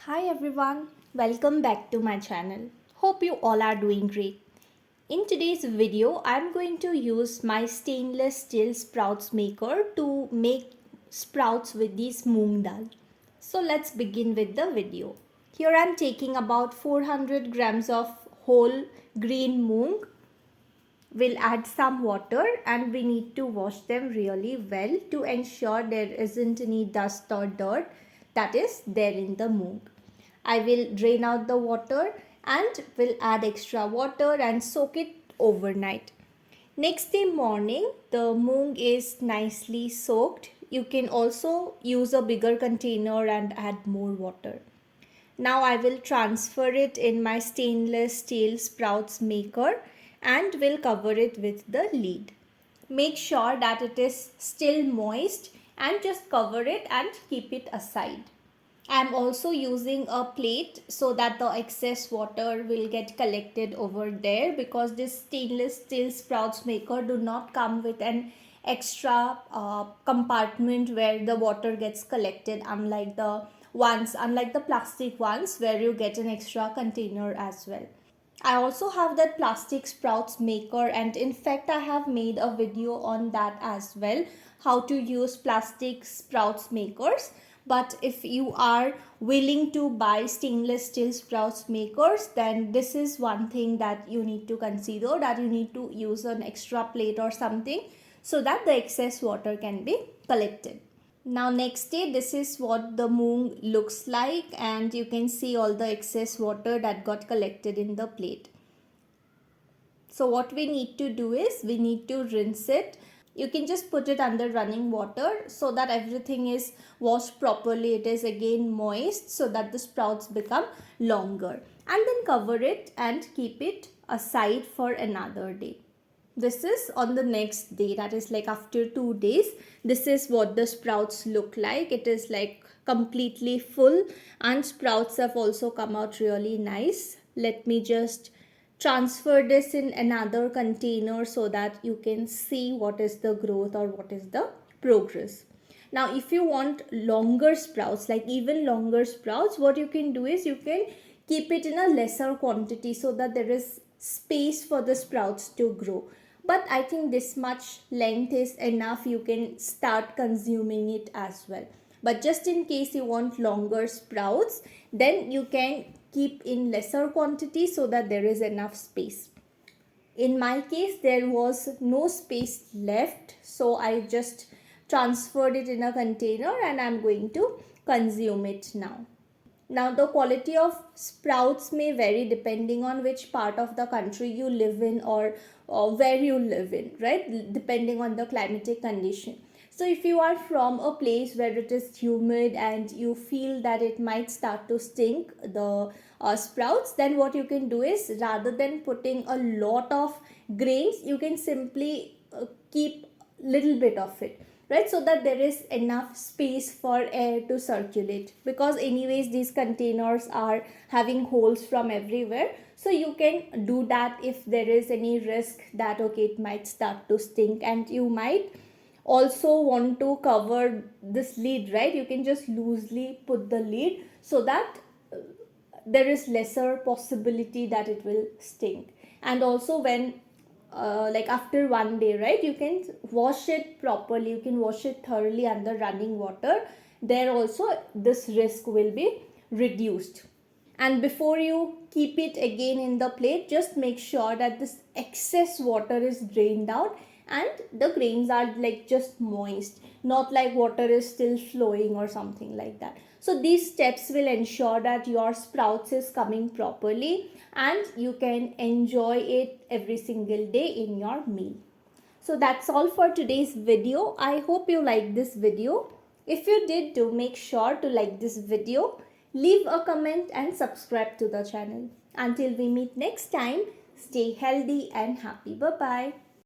Hi everyone, welcome back to my channel. Hope you all are doing great. In today's video, I'm going to use my stainless steel sprouts maker to make sprouts with this moong dal. So let's begin with the video. Here I'm taking about 400 grams of whole green moong. We'll add some water and we need to wash them really well to ensure there isn't any dust or dirt that is there in the moong. I will drain out the water and will add extra water and soak it overnight. Next day morning, the moong is nicely soaked. You can also use a bigger container and add more water. Now I will transfer it in my stainless steel sprouts maker and will cover it with the lid. Make sure that it is still moist and just cover it and keep it aside. I am also using a plate so that the excess water will get collected over there, because this stainless steel sprouts maker do not come with an extra compartment where the water gets collected, unlike the plastic ones where you get an extra container as well. I also have that plastic sprouts maker, and in fact I have made a video on that as well, how to use plastic sprouts makers. But if you are willing to buy stainless steel sprouts makers, then this is one thing that you need to consider, that you need to use an extra plate or something so that the excess water can be collected. Now next day, this is what the moong looks like, and you can see all the excess water that got collected in the plate. So what we need to do is we need to rinse it. You can just put it under running water so that everything is washed properly. It is again moist so that the sprouts become longer, and then cover it and keep it aside for another day. This is on the next day, that is like after 2 days. This is what the sprouts look like. It is like completely full, and sprouts have also come out really nice. Let me just transfer this in another container so that you can see what is the growth or what is the progress. Now if you want longer sprouts, like even longer sprouts, what you can do is you can keep it in a lesser quantity so that there is space for the sprouts to grow. But I think this much length is enough. You can start consuming it as well. But just in case you want longer sprouts, then you can keep in lesser quantity so that there is enough space. In my case, there was no space left, so I just transferred it in a container and I'm going to consume it now. Now the quality of sprouts may vary depending on which part of the country you live in, or where you live in, right? Depending on the climatic condition. So if you are from a place where it is humid and you feel that it might start to stink, the sprouts, then what you can do is, rather than putting a lot of grains, you can simply keep little bit of it, right, so that there is enough space for air to circulate, because anyways these containers are having holes from everywhere. So you can do that if there is any risk that okay, it might start to stink, and you might also want to cover this lid, right? You can just loosely put the lid so that there is lesser possibility that it will stink. And also when like after 1 day, right, you can wash it properly, you can wash it thoroughly under running water. There also this risk will be reduced. And before you keep it again in the plate, just make sure that this excess water is drained out and the grains are like just moist, not like water is still flowing or something like that. So these steps will ensure that your sprouts is coming properly and you can enjoy it every single day in your meal. So that's all for today's video. I hope you liked this video. If you did, do make sure to like this video, leave a comment and subscribe to the channel. Until we meet next time, stay healthy and happy. Bye bye.